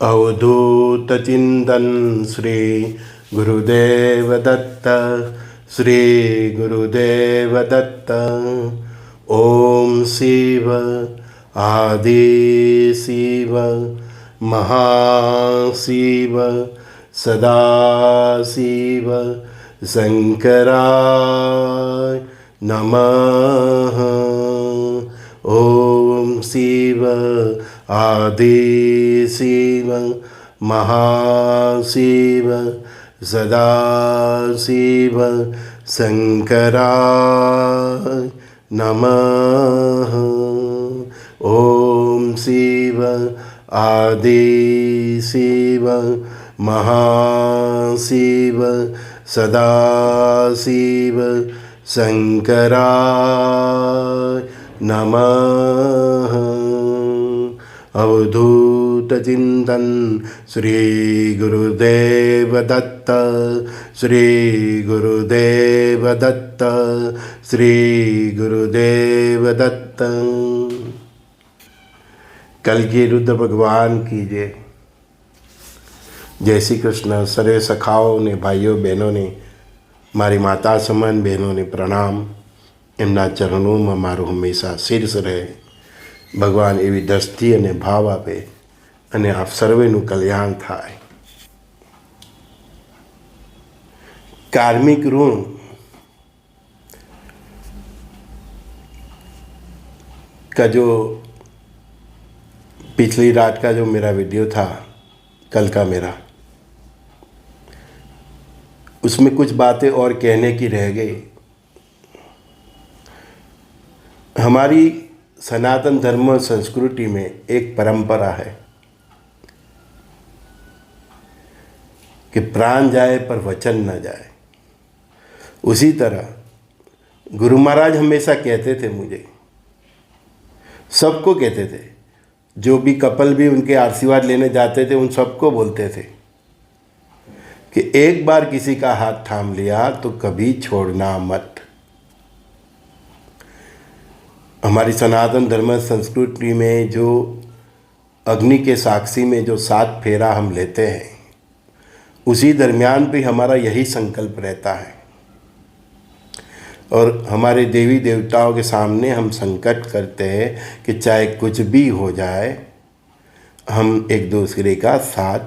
अवधूत चिंतन श्री गुरुदेव दत्त। श्री गुरुदेव दत्त। ओम शिव आदि शिव महाशिव सदाशिव शंकराय नमः। ओम शिव आदि शिव महाशिव सदाशिव शंकराय नमः। ओम शिव आदि शिव महाशिव सदाशिव शंकराय नमः। अवधूत चिंतन श्री गुरुदेव दत्त। श्री गुरुदेव दत्त। श्री गुरुदेव दत्त। कल की रुद्र भगवान की जय। जय श्री कृष्ण। सरे सखाओं ने, भाइयों बहनों ने, मारी माता સમાન બહેનોને પ્રણામ। એમના ચરણોમાં મારું હંમેશા શીર્ષ રહે। ભગવાન એવી દ્રષ્ટિ અને ભાવ આપે અને આપ સર્વેનું કલ્યાણ થાય। कार्मिक ऋण का जो पिछली रात का जो मेरा वीडियो था, कल का मेरा, उसमें कुछ बातें और कहने की रह गई। हमारी सनातन धर्म संस्कृति में एक परंपरा है कि प्राण जाए पर वचन न जाए। उसी तरह गुरु महाराज हमेशा कहते थे, मुझे सबको कहते थे, जो भी कपल भी उनके आशीर्वाद लेने जाते थे उन सबको बोलते थे कि एक बार किसी का हाथ थाम लिया तो कभी छोड़ना मत। हमारी सनातन धर्म संस्कृति में जो अग्नि के साक्षी में जो 7 फेरा हम लेते हैं, उसी दरमियान भी हमारा यही संकल्प रहता है और हमारे देवी देवताओं के सामने हम संकट करते हैं कि चाहे कुछ भी हो जाए, हम एक दूसरे का साथ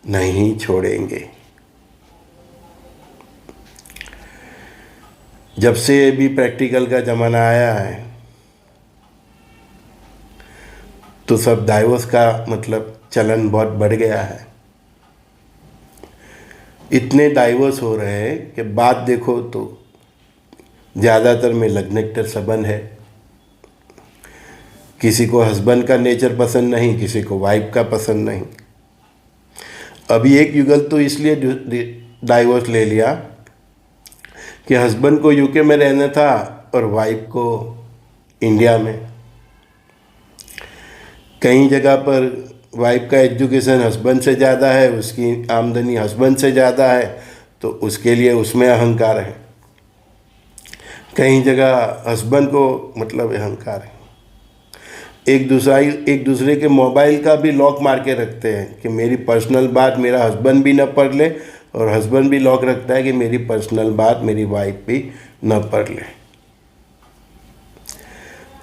नहीं छोड़ेंगे। जब से भी प्रैक्टिकल का ज़माना आया है तो सब डाइवोर्स का मतलब चलन बहुत बढ़ गया है। इतने डाइवोर्स हो रहे हैं कि बात देखो तो ज़्यादातर में लग्नेक्टर संबंध है। किसी को हस्बैंड का नेचर पसंद नहीं, किसी को वाइफ का पसंद नहीं। अभी एक युगल तो इसलिए डाइवोर्स ले लिया कि हस्बैंड को यूके में रहना था और वाइफ को इंडिया में। कई जगह पर वाइफ का एजुकेशन हस्बैंड से ज़्यादा है, उसकी आमदनी हस्बैंड से ज़्यादा है, तो उसके लिए उसमें अहंकार है। कई जगह हस्बैंड को मतलब अहंकार है। एक दूसरे के मोबाइल का भी लॉक मार के रखते हैं कि मेरी पर्सनल बात मेरा हस्बैंड भी न पढ़ ले, और हस्बैंड भी लॉक रखता है कि मेरी पर्सनल बात मेरी वाइफ भी न पढ़ ले।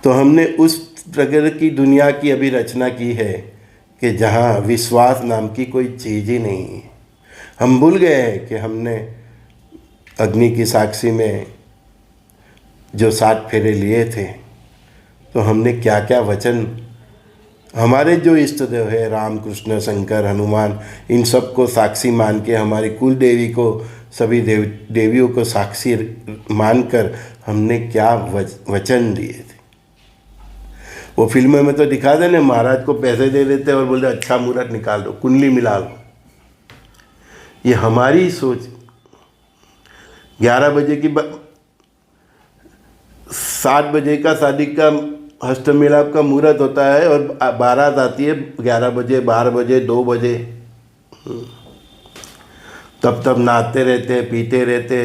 तो हमने उस प्रकार की दुनिया की अभी रचना की है कि जहाँ विश्वास नाम की कोई चीज़ ही नहीं है। हम भूल गए हैं कि हमने अग्नि की साक्षी में जो 7 फेरे लिए थे, तो हमने क्या क्या वचन, हमारे जो इष्ट देव है राम कृष्ण शंकर हनुमान, इन सब को साक्षी मान के, हमारी कुल देवी को, सभी देवियों को साक्षी मानकर हमने क्या वचन दिए थे। वो फिल्मों में तो दिखा दे ना, महाराज को पैसे दे देते और बोलते अच्छा मुहूर्त निकाल दो, कुंडली मिला लो। ये हमारी सोच। 11 बजे की 7 बजे का शादी का हस्तमेलाप का मुहूर्त होता है और बारात आती है 11 बजे, 12 बजे, 2 बजे। तब नाचते रहते, पीते रहते।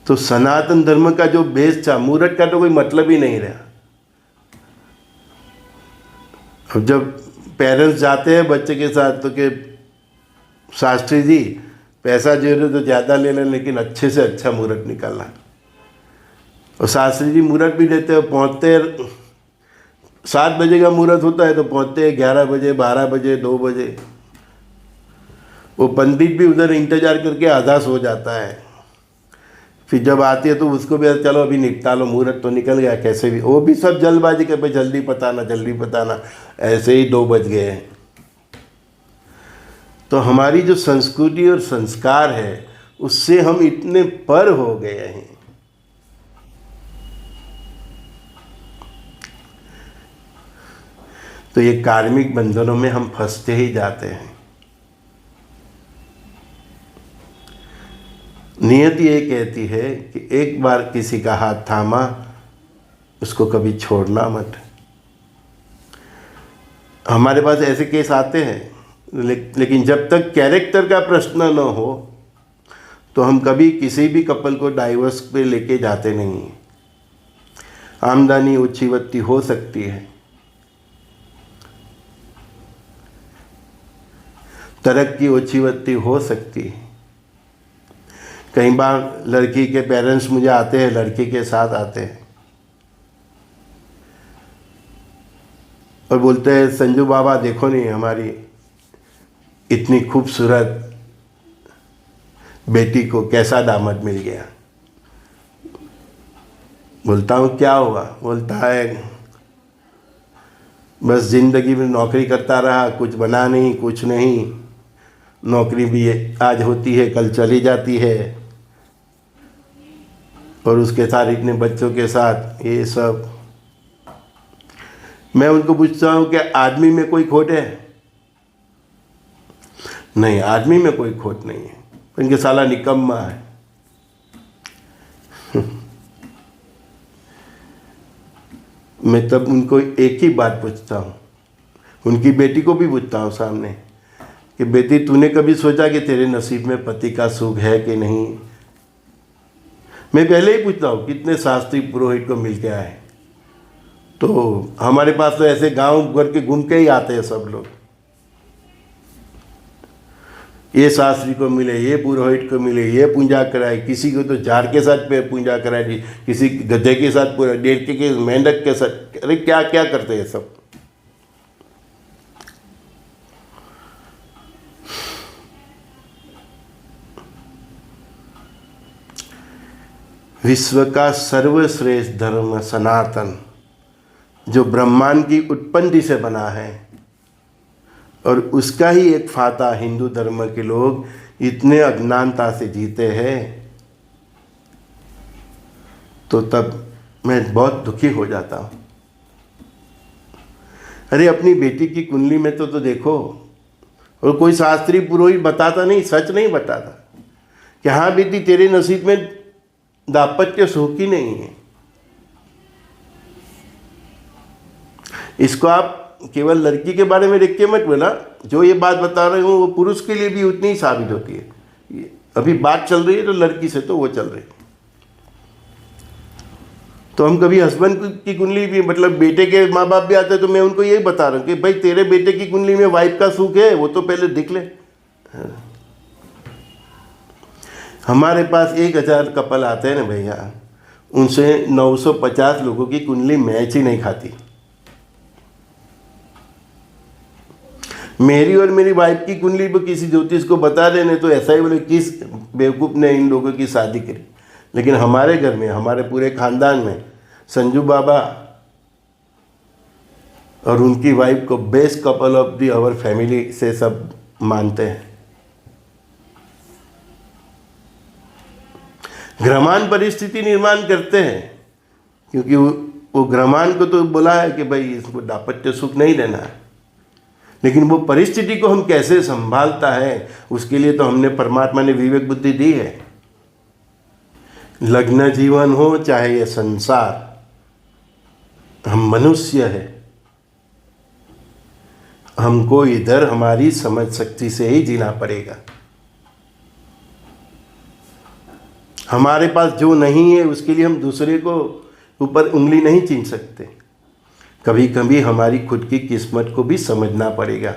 तो सनातन धर्म का जो बेस था, मुहूर्त का तो कोई मतलब ही नहीं रहा। अब जब पेरेंट्स जाते हैं बच्चे के साथ तो कि शास्त्री जी पैसा जो है तो ज़्यादा ले लें लेकिन अच्छे से अच्छा मुहूर्त निकालना। और शास्त्री जी मुहूर्त भी देते हैं, पहुँचते 7 बजे का मुहूर्त होता है तो पहुँचते 11 बजे, 12 बजे, 2 बजे। वो पंडित भी उधर इंतज़ार करके आधा सो जाता है। फिर जब आती है तो उसको भी चलो अभी निपटा लो, मुहूर्त तो निकल गया कैसे भी, वो भी सब जल्दबाजी कर भाई जल्दी बताना जल्दी बताना, ऐसे ही 2 बज गए हैं। तो हमारी जो संस्कृति और संस्कार है उससे हम इतने पर हो गए हैं। तो ये कार्मिक बंधनों में हम फंसते ही जाते हैं। नियति ये कहती है कि एक बार किसी का हाथ थामा उसको कभी छोड़ना मत। हमारे पास ऐसे केस आते हैं लेकिन जब तक कैरेक्टर का प्रश्न न हो तो हम कभी किसी भी कपल को डाइवोर्स पे लेके जाते नहीं। आमदनी ऊंची वत्ती हो सकती है, तरक्की ऊंची वत्ती हो सकती है। कई बार लड़की के पेरेंट्स मुझे आते हैं, लड़की के साथ आते हैं और बोलते हैं संजू बाबा देखो नहीं हमारी इतनी खूबसूरत बेटी को कैसा दामाद मिल गया। बोलता हूँ क्या हुआ? बोलता है बस ज़िंदगी में नौकरी करता रहा, कुछ बना नहीं, कुछ नहीं। नौकरी भी आज होती है कल चली जाती है और उसके साथ इतने बच्चों के साथ ये सब। मैं उनको पूछता हूँ कि आदमी में कोई खोट है? नहीं, आदमी में कोई खोट नहीं है, इनके साला निकम्मा है। मैं तब उनको एक ही बात पूछता हूँ, उनकी बेटी को भी पूछता हूँ सामने कि बेटी तूने कभी सोचा कि तेरे नसीब में पति का सुख है कि नहीं? मैं पहले ही पूछता हूँ कितने शास्त्री पुरोहित को मिल के आए। तो हमारे पास तो ऐसे गांव भर के घूम के ही आते हैं सब लोग। ये शास्त्री को मिले, ये पुरोहित को मिले, ये पूजा कराई, किसी को तो जार के साथ पूजा कराई दी, किसी गधे के साथ पूरा, डेढ़ के मेंढक के साथ। अरे क्या क्या करते हैं सब। विश्व का सर्वश्रेष्ठ धर्म सनातन जो ब्रह्मांड की उत्पत्ति से बना है और उसका ही एक फाता हिंदू धर्म के लोग इतने अज्ञानता से जीते हैं, तो तब मैं बहुत दुखी हो जाता हूँ। अरे अपनी बेटी की कुंडली में तो देखो। और कोई शास्त्री पुरोहित बताता नहीं, सच नहीं बताता कि हाँ बेटी तेरे नसीब में दाम्पत्य सुख ही नहीं है। इसको आप केवल लड़की के बारे में देख के मत बोला, जो ये बात बता रहे हूँ वो पुरुष के लिए भी उतनी ही साबित होती है। अभी बात चल रही है तो लड़की से तो वो चल रही है। तो हम कभी हस्बैंड की कुंडली भी, मतलब बेटे के माँ बाप भी आते हैं तो मैं उनको यही बता रहा हूँ कि भाई तेरे बेटे की कुंडली में वाइफ का सुख है वो तो पहले दिख ले। हमारे पास 1000 कपल आते हैं ना भैया, उनसे 950 लोगों की कुंडली मैच ही नहीं खाती। मेरी और मेरी वाइफ की कुंडली पर किसी ज्योतिष को बता देने तो ऐसा ही बोले किस बेवकूफ़ ने इन लोगों की शादी करी। लेकिन हमारे घर में, हमारे पूरे खानदान में संजू बाबा और उनकी वाइफ को best couple of the our family से सब मानते हैं। ग्रहमान परिस्थिति निर्माण करते हैं क्योंकि वो ग्रहमान को तो बोला है कि भाई इसको दाम्पत्य सुख नहीं देना है, लेकिन वो परिस्थिति को हम कैसे संभालता है उसके लिए तो हमने, परमात्मा ने विवेक बुद्धि दी है। लग्न जीवन हो चाहे ये संसार, हम मनुष्य है, हमको इधर हमारी समझ शक्ति से ही जीना पड़ेगा। हमारे पास जो नहीं है उसके लिए हम दूसरे को ऊपर उंगली नहीं चीन सकते। कभी कभी हमारी खुद की किस्मत को भी समझना पड़ेगा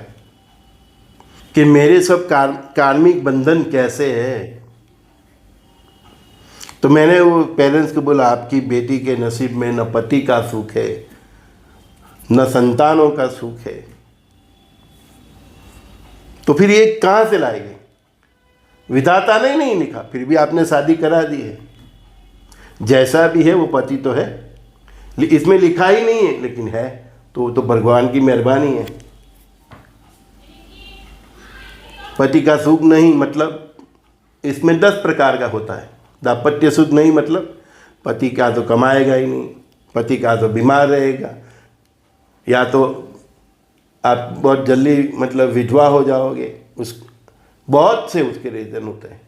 कि मेरे सब कार्मिक बंधन कैसे है। तो मैंने वो पेरेंट्स को बोला, आपकी बेटी के नसीब में न पति का सुख है, न संतानों का सुख है, तो फिर ये कहाँ से लाएंगे? विधाता ने नहीं लिखा, फिर भी आपने शादी करा दी है। जैसा भी है वो पति तो है, इसमें लिखा ही नहीं है लेकिन है, तो वो तो भगवान की मेहरबानी है। पति का सुख नहीं मतलब इसमें 10 प्रकार का होता है। दाम्पत्य सुख नहीं मतलब पति का तो कमाएगा ही नहीं, पति का तो बीमार रहेगा, या तो आप बहुत जल्दी मतलब विधवा हो जाओगे, उस बहुत से उसके रीज़न होते हैं,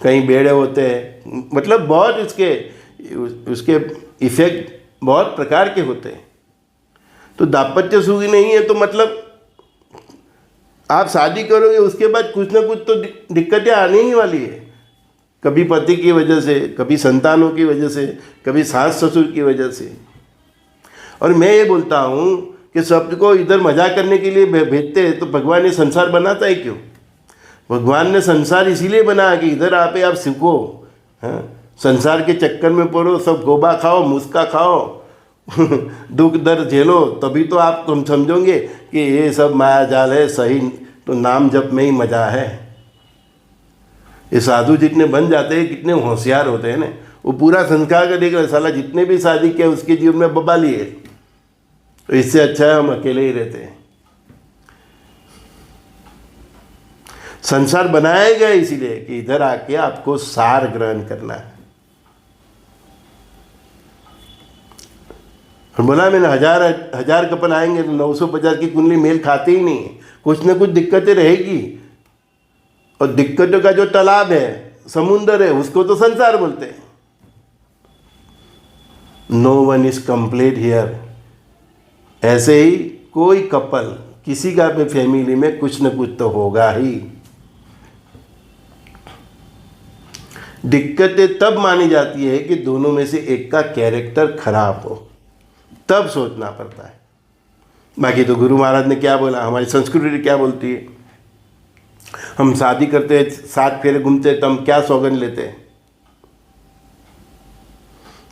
कहीं बेड़े होते हैं, मतलब बहुत उसके इफ़ेक्ट बहुत प्रकार के होते हैं। तो दाम्पत्य सुख ही नहीं है तो मतलब आप शादी करोगे उसके बाद कुछ ना कुछ तो दिक्कतें आने ही वाली है, कभी पति की वजह से, कभी संतानों की वजह से, कभी सास ससुर की वजह से। और मैं ये बोलता हूँ कि सबको इधर मजा करने के लिए भेजते हैं, तो भगवान ने संसार बनाता है क्यों? भगवान ने संसार इसीलिए बनाया कि इधर आप सीखो, हाँ, संसार के चक्कर में पड़ो, सब गोबा खाओ, मुस्का खाओ, दुख दर्द झेलो, तभी तो आप तुम समझोगे कि ये सब माया जाल है, सही तो नाम जप में ही मजा है। ये साधु जितने बन जाते हैं कितने होशियार होते हैं ना, वो पूरा संस्कार का देख रहे, साला जितने भी शादी किया उसके जीवन में बबाली है, तो इससे अच्छा है हम अकेले ही रहते हैं। संसार बनाया गया इसीलिए कि इधर आके आपको सार ग्रहण करना है। और बोला मैंने, हजार कपल आएंगे तो 950 की कुंडली मेल खाती ही नहीं है, कुछ ना कुछ दिक्कतें रहेगी। और दिक्कतों का जो तालाब है, समुंदर है, उसको तो संसार बोलते हैं। No one is complete here. ऐसे ही कोई कपल, किसी का भी फैमिली में कुछ न कुछ तो होगा ही। दिक्कतें तब मानी जाती है कि दोनों में से एक का कैरेक्टर खराब हो, तब सोचना पड़ता है। बाकी तो गुरु महाराज ने क्या बोला, हमारी संस्कृति क्या बोलती है, हम शादी करते हैं, 7 फेरे घूमते हैं, तो हम क्या सौगंध लेते हैं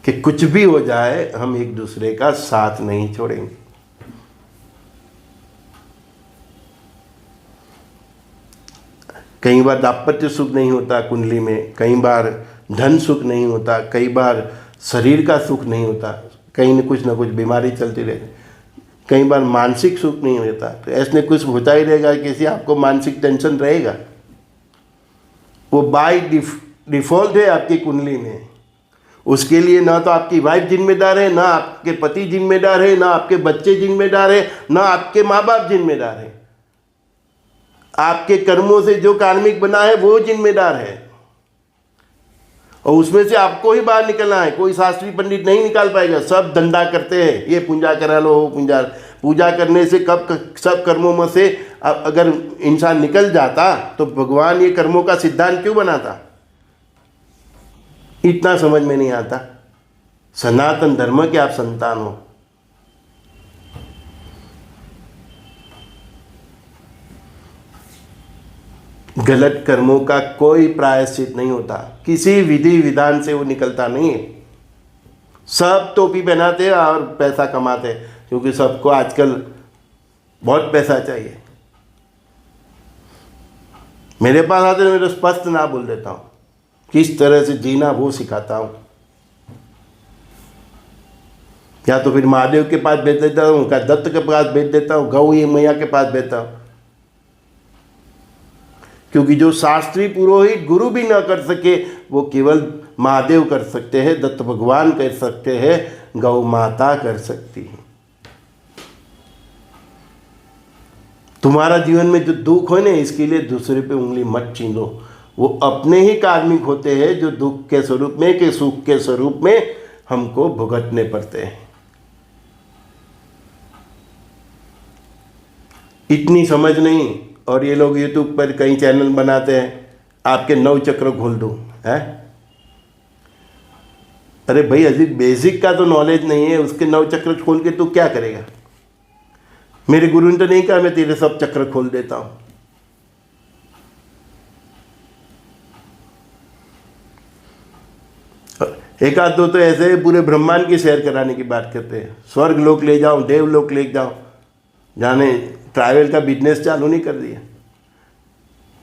कि कुछ भी हो जाए हम एक दूसरे का साथ नहीं छोड़ेंगे। कई बार दाम्पत्य सुख नहीं होता कुंडली में, कई बार धन सुख नहीं होता, कई बार शरीर का सुख नहीं होता, कहीं न कुछ बीमारी चलती रहती, कई बार मानसिक सुख नहीं होता। तो ऐसे कुछ होता ही रहेगा, किसी आपको मानसिक टेंशन रहेगा, वो बाय डिफ़ॉल्ट है आपकी कुंडली में। उसके लिए ना तो आपकी वाइफ जिम्मेदार है, ना आपके पति जिम्मेदार है, ना आपके बच्चे जिम्मेदार है, ना आपके माँ बाप जिम्मेदार है। आपके कर्मों से जो कार्मिक बना है वो जिम्मेदार है, और उसमें से आपको ही बाहर निकलना है। कोई शास्त्री पंडित नहीं निकाल पाएगा, सब धंधा करते हैं, ये पूजा करा लो, वो पूजा करने से कब सब कर्मों में से अगर इंसान निकल जाता तो भगवान ये कर्मों का सिद्धांत क्यों बनाता? इतना समझ में नहीं आता। सनातन धर्म के आप संतान हो, गलत कर्मों का कोई प्रायश्चित नहीं होता, किसी विधि विधान से वो निकलता नहीं है। सब टोपी पहनाते हैं और पैसा कमाते हैं, क्योंकि सबको आजकल बहुत पैसा चाहिए। मेरे पास आते हैं, मैं तो स्पष्ट ना बोल देता हूँ, किस तरह से जीना वो सिखाता हूँ। या तो फिर महादेव के पास भेज देता हूँ, क्या दत्त के पास भेज देता हूँ, गौ मैया के पास भेजता हूँ, क्योंकि जो शास्त्री पुरोहित गुरु भी न कर सके वो केवल महादेव कर सकते हैं, दत्त भगवान कर सकते हैं, गौ माता कर सकती है। तुम्हारा जीवन में जो दुख है ना, इसके लिए दूसरे पे उंगली मत छीनो। वो अपने ही कार्मिक होते हैं जो दुख के स्वरूप में के सुख के स्वरूप में हमको भुगतने पड़ते हैं। इतनी समझ नहीं। और ये लोग यूट्यूब पर कई चैनल बनाते हैं, आपके 9 चक्र खोल दूँ है, अरे भाई, अभी बेसिक का तो नॉलेज नहीं है, उसके 9 चक्र खोल के तू क्या करेगा? मेरे गुरु ने तो नहीं कहा मैं तेरे सब चक्र खोल देता हूं। एक आध दो तो ऐसे पूरे ब्रह्मांड की सैर कराने की बात करते हैं, स्वर्ग लोक ले जाओ, देवलोक ले जाओ, जाने ट्रैवल का बिजनेस चालू नहीं कर दिया।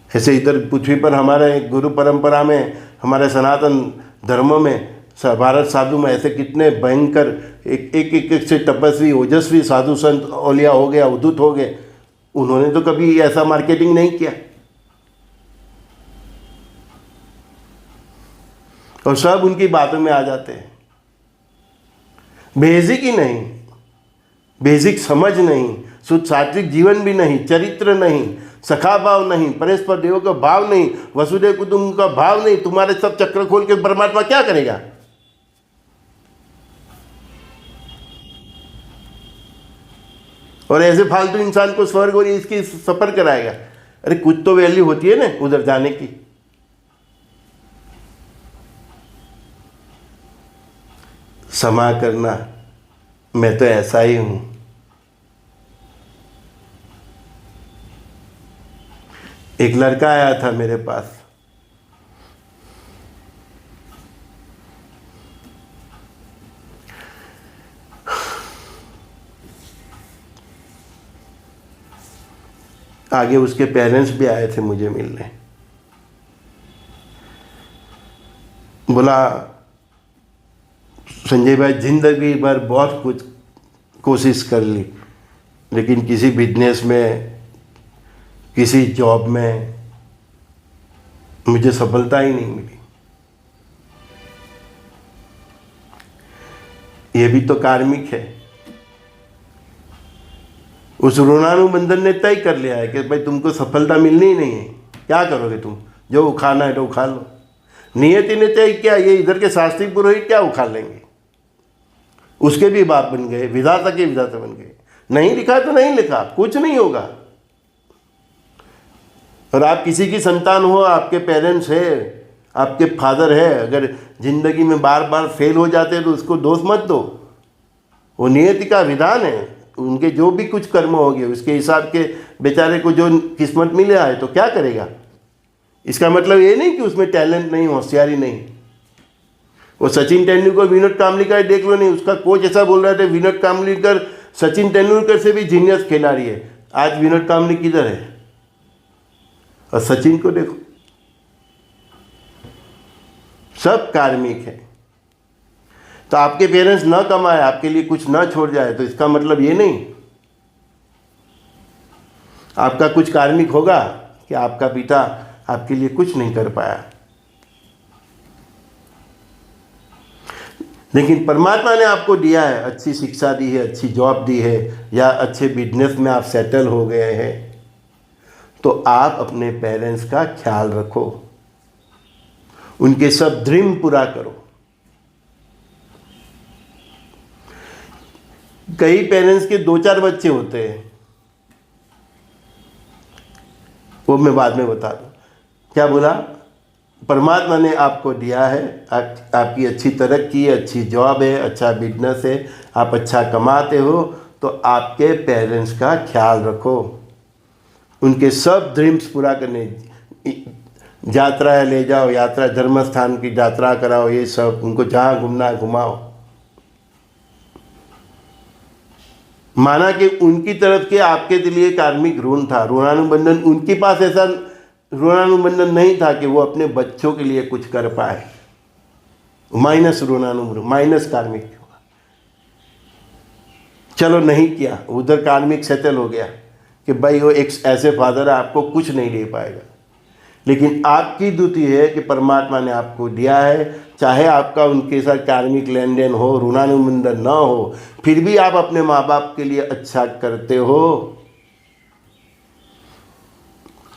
ऐसे इधर पृथ्वी पर हमारे गुरु परंपरा में, हमारे सनातन धर्मों में, भारत साधु में ऐसे कितने भयंकर एक से तपस्वी ओजस्वी साधु संत औलिया हो गया, उद्धत हो गए, उन्होंने तो कभी ऐसा मार्केटिंग नहीं किया। और सब उनकी बातों में आ जाते हैं। बेसिक ही नहीं, बेसिक समझ नहीं, शुद्ध सात्विक जीवन भी नहीं, चरित्र नहीं, सखा भाव नहीं, परस्पर देव का भाव नहीं, वसुदेव कुटुंब का भाव नहीं, तुम्हारे सब चक्र खोल के परमात्मा क्या करेगा? और ऐसे फालतू इंसान को स्वर्ग और इसकी सफर कराएगा? अरे कुछ तो वैल्यू होती है ना उधर जाने की। क्षमा करना, मैं तो ऐसा ही हूं। एक लड़का आया था मेरे पास, आगे उसके पेरेंट्स भी आए थे मुझे मिलने। बोला संजय भाई, जिंदगी भर बहुत कुछ कोशिश कर ली, लेकिन किसी बिजनेस में, किसी जॉब में मुझे सफलता ही नहीं मिली। ये भी तो कार्मिक है। उस ऋणानुबंधन ने तय कर लिया है कि भाई तुमको सफलता मिलनी ही नहीं है, क्या करोगे तुम? जो उखाड़ना है तो उखाड़ लो। नियति ने तय किया, ये इधर के शास्त्री पुरोहित क्या उखाड़ लेंगे? उसके भी बाप बन गए, विधाता के विधाता बन गए। नहीं लिखा तो नहीं लिखा, कुछ नहीं होगा। और आप किसी की संतान हो, आपके पेरेंट्स है, आपके फादर है, अगर जिंदगी में बार बार फेल हो जाते हैं तो उसको दोष मत दो। वो नियति का विधान है, उनके जो भी कुछ कर्म हो गए उसके हिसाब के बेचारे को जो किस्मत मिला है तो क्या करेगा? इसका मतलब ये नहीं कि उसमें टैलेंट नहीं, होशियारी नहीं। वो सचिन तेंदुलकर, विनोद कामलिकर देख लो, नहीं उसका कोच ऐसा बोल रहा था विनोद कामलिकर सचिन तेंदुलकर से भी जीनियस खिलाड़ी है। आज विनोद कामलिकर किधर है? और सचिन को देखो, सब कार्मिक है। तो आपके पेरेंट्स न कमाए, आपके लिए कुछ न छोड़ जाए, तो इसका मतलब ये नहीं आपका कुछ कार्मिक होगा कि आपका पिता आपके लिए कुछ नहीं कर पाया। लेकिन परमात्मा ने आपको दिया है, अच्छी शिक्षा दी है, अच्छी जॉब दी है, या अच्छे बिजनेस में आप सेटल हो गए हैं, तो आप अपने पेरेंट्स का ख्याल रखो, उनके सब ड्रीम पूरा करो। कई पेरेंट्स के 2-4 बच्चे होते हैं, वो मैं बाद में बता दूं। क्या बोला? परमात्मा ने आपको दिया है, आपकी अच्छी तरक्की है, अच्छी जॉब है, अच्छा बिजनेस है, आप अच्छा कमाते हो, तो आपके पेरेंट्स का ख्याल रखो, उनके सब ड्रीम्स पूरा करने, यात्रा ले जाओ, यात्रा धर्म स्थान की यात्रा कराओ, ये सब उनको जहाँ घूमना घुमाओ। माना कि उनकी तरफ के आपके लिए कार्मिक ऋण था, ऋणानुबंधन, उनके पास ऐसा ऋणानुबंधन नहीं था कि वो अपने बच्चों के लिए कुछ कर पाए। माइनस ऋणानुबंधन, माइनस कार्मिक हुआ। चलो नहीं किया, उधर कार्मिक सेटल हो गया कि भाई वो एक ऐसे फादर है आपको कुछ नहीं दे पाएगा। लेकिन आपकी ड्यूटी है कि परमात्मा ने आपको दिया है, चाहे आपका उनके साथ कार्मिक लेन देन हो, ऋणानुबंधन न हो, फिर भी आप अपने माँ बाप के लिए अच्छा करते हो,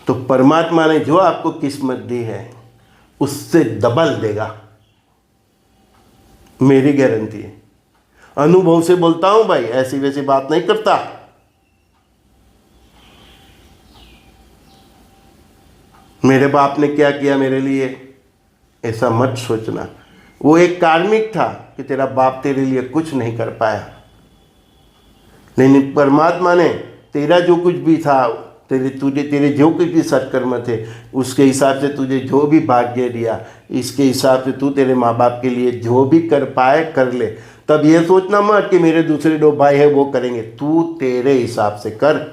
तो परमात्मा ने जो आपको किस्मत दी है उससे डबल देगा, मेरी गारंटी है। अनुभव से बोलता हूं भाई, ऐसी वैसी बात नहीं करता। मेरे बाप ने क्या किया मेरे लिए, ऐसा मत सोचना। वो एक कार्मिक था कि तेरा बाप तेरे लिए कुछ नहीं कर पाया, लेकिन परमात्मा ने तेरा जो कुछ भी था, तेरे जो कुछ भी सत्कर्म थे, उसके हिसाब से तुझे जो भी भाग्य दिया, इसके हिसाब से तू तेरे माँ बाप के लिए जो भी कर पाए कर ले। तब ये सोचना मत कि मेरे दूसरे 2 भाई है वो करेंगे, तू तेरे हिसाब से कर।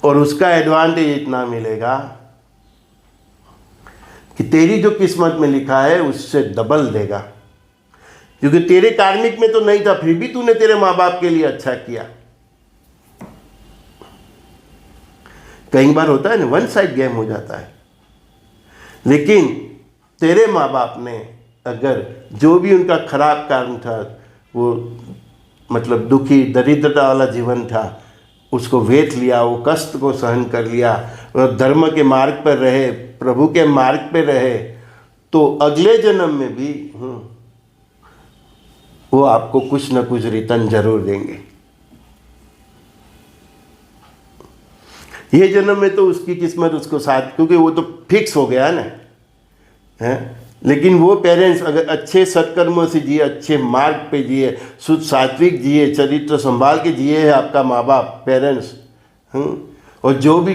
और उसका एडवांटेज इतना मिलेगा कि तेरी जो किस्मत में लिखा है उससे डबल देगा, क्योंकि तेरे कार्मिक में तो नहीं था, फिर भी तूने तेरे माँ बाप के लिए अच्छा किया। कई बार होता है ना, वन साइड गेम हो जाता है, लेकिन तेरे माँ बाप ने अगर जो भी उनका खराब कर्म था, वो मतलब दुखी दरिद्रता वाला जीवन था, उसको वेठ लिया, वो कष्ट को सहन कर लिया और धर्म के मार्ग पर रहे, प्रभु के मार्ग पर रहे, तो अगले जन्म में भी वो आपको कुछ न कुछ रिटर्न जरूर देंगे। ये जन्म में तो उसकी किस्मत उसको साथ, क्योंकि वो तो फिक्स हो गया ना है। लेकिन वो पेरेंट्स अगर अच्छे सत्कर्मों से जिए, अच्छे मार्ग पे जिए, शुद्ध सात्विक जिए, चरित्र संभाल के जिए है आपका माँ बाप पेरेंट्स, और जो भी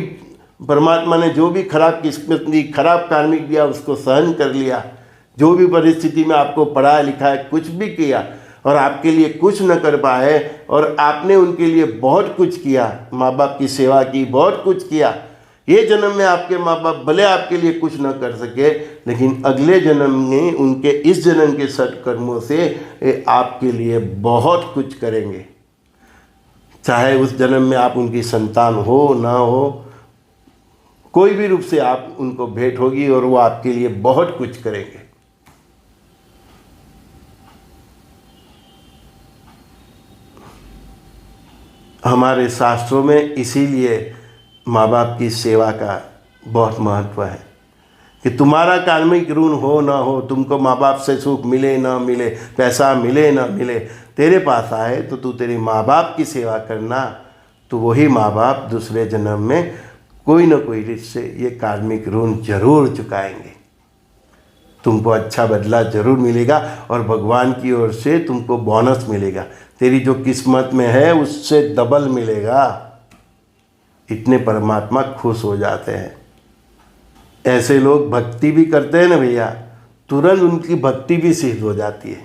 परमात्मा ने जो भी खराब किस्मत दी, खराब कार्मिक दिया, उसको सहन कर लिया, जो भी परिस्थिति में आपको पढ़ाया लिखाया कुछ भी किया और आपके लिए कुछ न कर पाए, और आपने उनके लिए बहुत कुछ किया, माँ बाप की सेवा की, बहुत कुछ किया। ये जन्म में आपके माँ बाप भले आपके लिए कुछ न कर सके, लेकिन अगले जन्म में उनके इस जन्म के सत्कर्मों से आपके लिए बहुत कुछ करेंगे। चाहे उस जन्म में आप उनकी संतान हो ना हो, कोई भी रूप से आप उनको भेंट होगी और वो आपके लिए बहुत कुछ करेंगे। हमारे शास्त्रों में इसीलिए माँ बाप की सेवा का बहुत महत्व है कि तुम्हारा कार्मिक ऋण हो ना हो, तुमको माँ बाप से सुख मिले ना मिले, पैसा मिले ना मिले, तेरे पास आए तो तू तेरे माँ बाप की सेवा करना, तो वही माँ बाप दूसरे जन्म में कोई ना कोई रीत से ये कार्मिक ऋण जरूर चुकाएंगे। तुमको अच्छा बदला जरूर मिलेगा और भगवान की ओर से तुमको बोनस मिलेगा, तेरी जो किस्मत में है उससे डबल मिलेगा। इतने परमात्मा खुश हो जाते हैं। ऐसे लोग भक्ति भी करते हैं ना भैया, तुरंत उनकी भक्ति भी सिद्ध हो जाती है।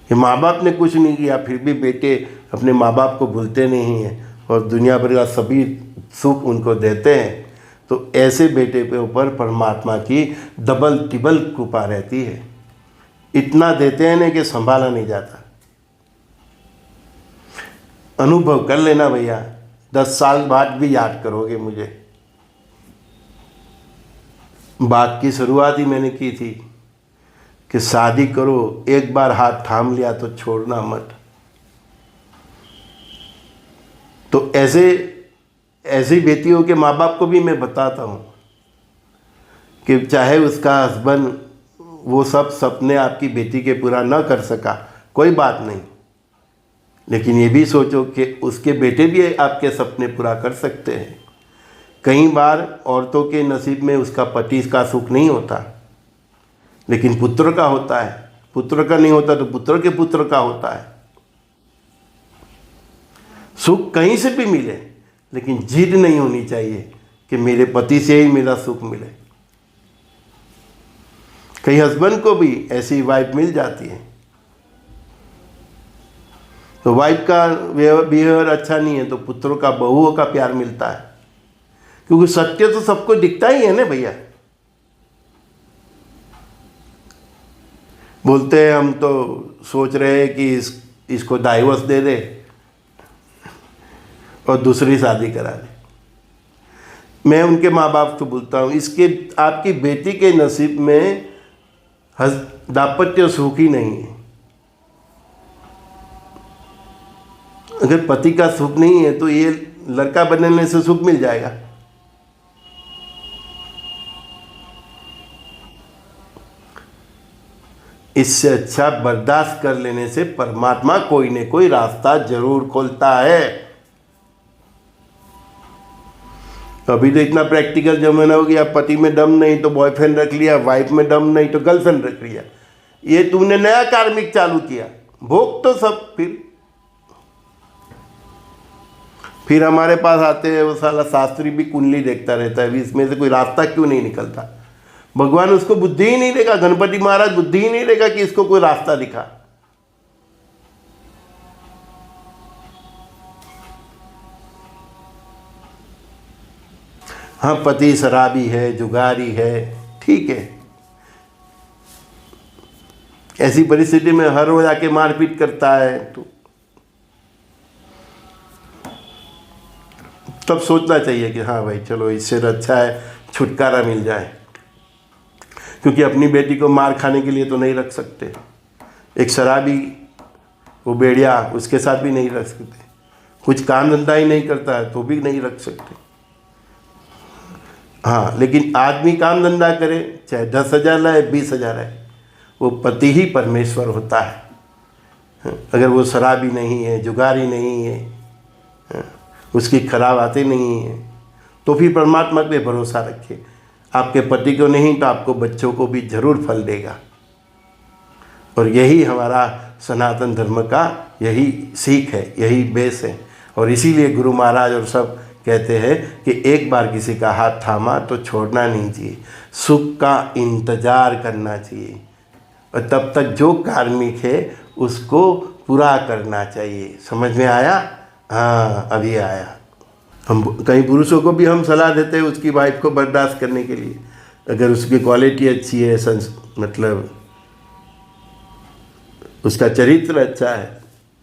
ये माँ बाप ने कुछ नहीं किया, फिर भी बेटे अपने माँ बाप को भूलते नहीं हैं और दुनिया भर का सभी सुख उनको देते हैं, तो ऐसे बेटे पे ऊपर परमात्मा की डबल टिबल कृपा रहती है। इतना देते हैं ना कि संभाला नहीं जाता। अनुभव कर लेना भैया, 10 साल बाद भी याद करोगे मुझे। बात की शुरुआत ही मैंने की थी कि शादी करो, एक बार हाथ थाम लिया तो छोड़ना मत। तो ऐसी बेटियों के माँ बाप को भी मैं बताता हूँ कि चाहे उसका हस्बैंड वो सब सपने आपकी बेटी के पूरा न कर सका, कोई बात नहीं, लेकिन ये भी सोचो कि उसके बेटे भी आपके सपने पूरा कर सकते हैं। कई बार औरतों के नसीब में उसका पति का सुख नहीं होता, लेकिन पुत्र का होता है। पुत्र का नहीं होता तो पुत्र के पुत्र का होता है। सुख कहीं से भी मिले, लेकिन जिद नहीं होनी चाहिए कि मेरे पति से ही मेरा सुख मिले। कई हस्बैंड को भी ऐसी वाइफ मिल जाती है, तो वाइफ का बिहेवियर अच्छा नहीं है तो पुत्रों का, बहुओं का प्यार मिलता है, क्योंकि सत्य तो सबको दिखता ही है ना भैया। बोलते हैं हम तो सोच रहे हैं कि इसको डाइवोर्स दे दे और दूसरी शादी करा दे। मैं उनके माँ बाप को बोलता हूँ, इसके आपकी बेटी के नसीब में दाम्पत्य सुख ही नहीं है। अगर पति का सुख नहीं है तो ये लड़का बनने से सुख मिल जाएगा। इससे अच्छा बर्दाश्त कर लेने से परमात्मा कोई न कोई रास्ता जरूर खोलता है। अभी तो इतना प्रैक्टिकल जमाना हो गया, पति में दम नहीं तो बॉयफ्रेंड रख लिया, वाइफ में दम नहीं तो गर्लफ्रेंड रख लिया। ये तुमने नया कार्मिक चालू किया, भोग तो सब। फिर हमारे पास आते हैं वो साला शास्त्री भी कुंडली देखता रहता है, इसमें से कोई रास्ता क्यों नहीं निकलता। भगवान उसको बुद्धि ही नहीं देगा, गणपति महाराज बुद्धि ही नहीं देगा कि इसको कोई रास्ता दिखा। हाँ, पति शराबी है, जुगारी है, ठीक है, ऐसी परिस्थिति में हर रोज आके मारपीट करता है तो तब सोचना चाहिए कि हाँ भाई चलो, इससे अच्छा है छुटकारा मिल जाए, क्योंकि अपनी बेटी को मार खाने के लिए तो नहीं रख सकते। एक शराबी, वो बेड़िया, उसके साथ भी नहीं रख सकते। कुछ काम धंधा ही नहीं करता है तो भी नहीं रख सकते। हाँ, लेकिन आदमी काम धंधा करे, चाहे 10,000 लाए 20,000 लाए, वो पति ही परमेश्वर होता है। अगर वो शराबी नहीं है, जुगारी नहीं है, उसकी खराब आते नहीं है, तो फिर परमात्मा पे भरोसा रखे। आपके पति को नहीं तो आपको बच्चों को भी जरूर फल देगा। और यही हमारा सनातन धर्म का यही सीख है, यही बेस है। और इसीलिए गुरु महाराज और सब कहते हैं कि एक बार किसी का हाथ थामा तो छोड़ना नहीं चाहिए, सुख का इंतज़ार करना चाहिए, और तब तक जो कार्मिक है उसको पूरा करना चाहिए। समझ में आया? हाँ, अभी आया। हम कई पुरुषों को भी हम सलाह देते हैं उसकी वाइफ को बर्दाश्त करने के लिए। अगर उसकी क्वालिटी अच्छी है, मतलब उसका चरित्र अच्छा है,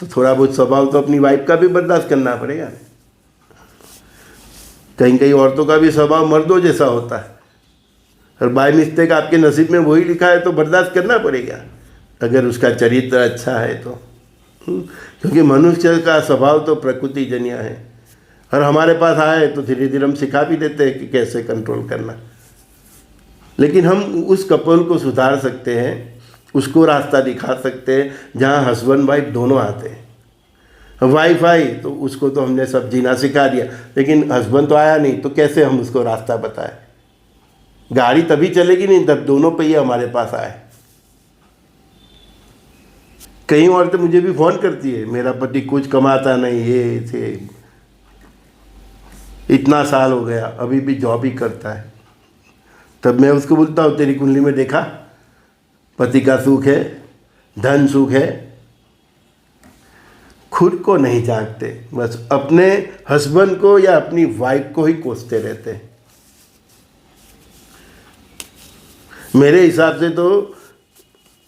तो थोड़ा बहुत स्वभाव तो अपनी वाइफ का भी बर्दाश्त करना पड़ेगा। कहीं कहीं औरतों का भी स्वभाव मर्दों जैसा होता है, और बाय मिस्टेक आपके नसीब में वही लिखा है तो बर्दाश्त करना पड़ेगा, अगर उसका चरित्र अच्छा है तो। क्योंकि मनुष्य का स्वभाव तो प्रकृति जन्य है, और हमारे पास आए तो धीरे धीरे हम सिखा भी देते हैं कि कैसे कंट्रोल करना। लेकिन हम उस कपल को सुधार सकते हैं, उसको रास्ता दिखा सकते हैं जहाँ हस्बैंड वाइफ दोनों आते हैं। वाइफ आई तो उसको तो हमने सब जीना सिखा दिया, लेकिन हस्बैंड तो आया नहीं, तो कैसे हम उसको रास्ता बताएं? गाड़ी तभी चलेगी नहीं जब दोनों पहिए हमारे पास आए। कई औरतें मुझे भी फ़ोन करती है, मेरा पति कुछ कमाता नहीं, ये थे, इतना साल हो गया अभी भी जॉब ही करता है। तब मैं उसको बोलता हूँ, तेरी कुंडली में देखा, पति का सुख है, धन सुख है। खुद को नहीं जानते, बस अपने हस्बैंड को या अपनी वाइफ को ही कोसते रहते हैं। मेरे हिसाब से तो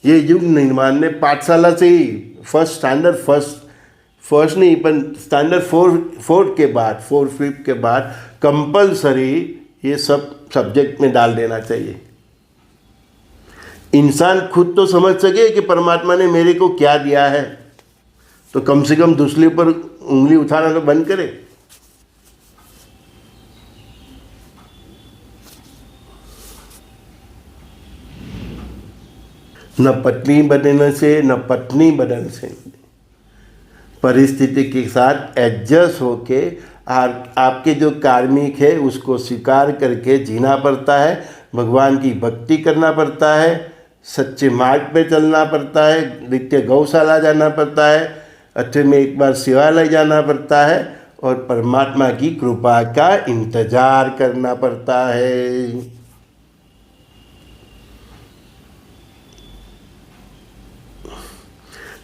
ये युग निर्माण ने पाठशाला से ही फर्स्ट नहीं, पर स्टैंडर्ड 4 के बाद 4-5 के बाद कंपलसरी ये सब सब्जेक्ट में डाल देना चाहिए। इंसान खुद तो समझ सके कि परमात्मा ने मेरे को क्या दिया है, तो कम से कम दूसरे पर उंगली उठाना तो बंद करे। न पत्नी बनने से न पत्नी बनने से, परिस्थिति के साथ एडजस्ट होके आपके जो कार्मिक है उसको स्वीकार करके जीना पड़ता है। भगवान की भक्ति करना पड़ता है, सच्चे मार्ग पे चलना पड़ता है, नित्य गौशाला जाना पड़ता है, अच्छे में एक बार शिवालय जाना पड़ता है, और परमात्मा की कृपा का इंतजार करना पड़ता है।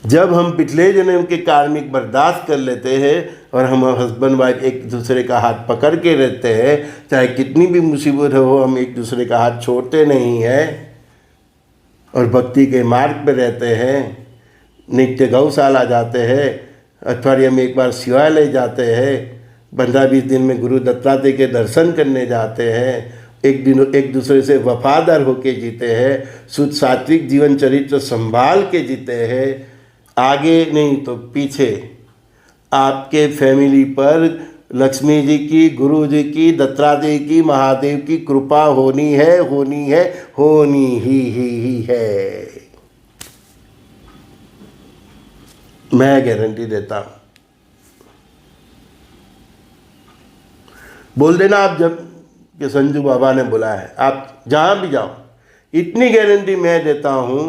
जब हम पिछले जन्म के कार्मिक बर्दाश्त कर लेते हैं और हम हस्बैंड वाइफ एक दूसरे का हाथ पकड़ के रहते हैं, चाहे कितनी भी मुसीबत हो, हम एक दूसरे का हाथ छोड़ते नहीं हैं और भक्ति के मार्ग पर रहते हैं, नित्य गौशाला जाते हैं, अठवाडिये में एक बार शिवालय जाते हैं, 15-20 दिन में गुरु दत्तात्रेय के दर्शन करने जाते हैं, एक दूसरे से वफादार होके जीते हैं, शुद्ध सात्विक जीवन चरित्र संभाल के जीते हैं, आगे नहीं तो पीछे आपके फैमिली पर लक्ष्मी जी की, गुरु जी की, दत्तात्रेय की, महादेव की कृपा होनी है, होनी ही है। मैं गारंटी देता हूँ। बोल देना आप जब कि संजू बाबा ने बुलाया है, आप जहाँ भी जाओ। इतनी गारंटी मैं देता हूँ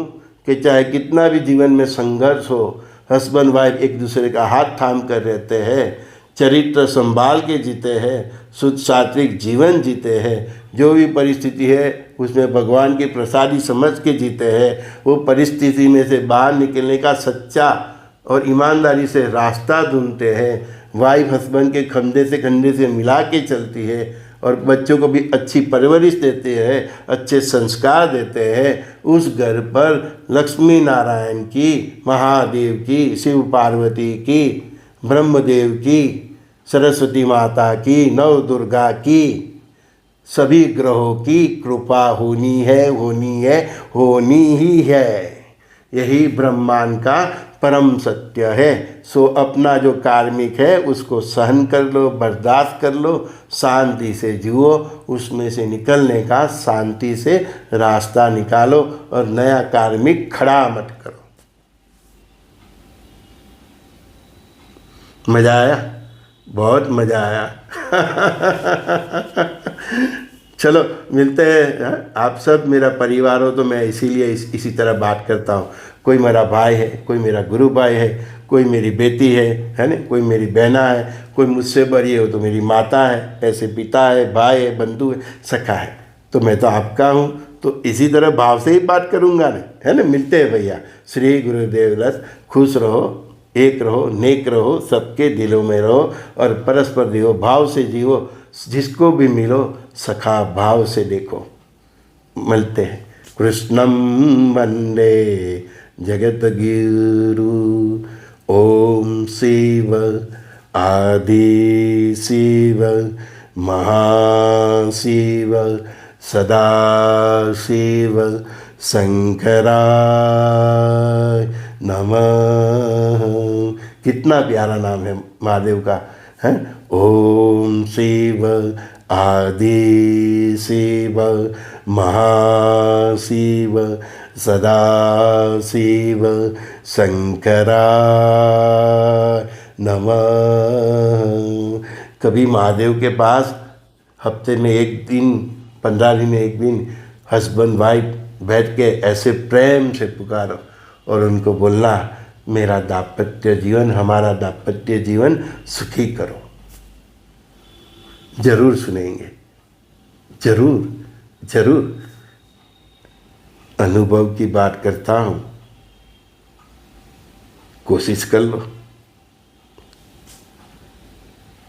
कि चाहे कितना भी जीवन में संघर्ष हो, हस्बैंड वाइफ एक दूसरे का हाथ थाम कर रहते हैं, चरित्र संभाल के जीते हैं, शुद्ध सात्विक जीवन जीते हैं, जो भी परिस्थिति है उसमें भगवान की प्रसादी समझ के जीते हैं, वो परिस्थिति में से बाहर निकलने का सच्चा और ईमानदारी से रास्ता ढूंढते हैं। वाइफ हस्बैंड के कंधे से मिला के चलती है और बच्चों को भी अच्छी परवरिश देते हैं, अच्छे संस्कार देते हैं। उस घर पर लक्ष्मी नारायण की, महादेव की, शिव पार्वती की, ब्रह्मदेव की, सरस्वती माता की, नव दुर्गा की, सभी ग्रहों की कृपा होनी है, होनी है, होनी ही है। यही ब्रह्मांड का परम सत्य है। सो अपना जो कार्मिक है उसको सहन कर लो, बर्दाश्त कर लो, शांति से जियो, उसमें से निकलने का शांति से रास्ता निकालो और नया कार्मिक खड़ा मत करो। मज़ा आया? बहुत मज़ा आया। चलो मिलते हैं। आप सब मेरा परिवार हो तो मैं इसीलिए इसी तरह बात करता हूँ। कोई मेरा भाई है, कोई मेरा गुरु भाई है, कोई मेरी बेटी है ना, कोई मेरी बहना है, कोई मुझसे बड़ी हो तो मेरी माता है, ऐसे पिता है, भाई है, बंधु है, सखा है। तो मैं तो आपका हूँ, तो इसी तरह भाव से ही बात करूँगा ना, है ना। मिलते हैं भैया। श्री गुरुदेव दत्त। खुश रहो, एक रहो, नेक रहो, सबके दिलों में रहो और परस्पर जियो, भाव से जियो। जिसको भी मिलो सखा भाव से देखो। मिलते हैं। कृष्णं वंदे जगद्गुरु। ओम शिव आदि शिव महाशिव सदाशिव शंकराय नमः। कितना प्यारा नाम है महादेव का, है। ओम शिव आदि शिव महाशिव सदाशिव शंकराय नमः। कभी महादेव के पास हफ्ते में एक दिन, 15 दिन में एक दिन हस्बैंड वाइफ बैठ के ऐसे प्रेम से पुकारो और उनको बोलना, मेरा दाम्पत्य जीवन, हमारा दाम्पत्य जीवन सुखी करो। जरूर सुनेंगे, जरूर जरूर। अनुभव की बात करता हूँ, कोशिश कर लो।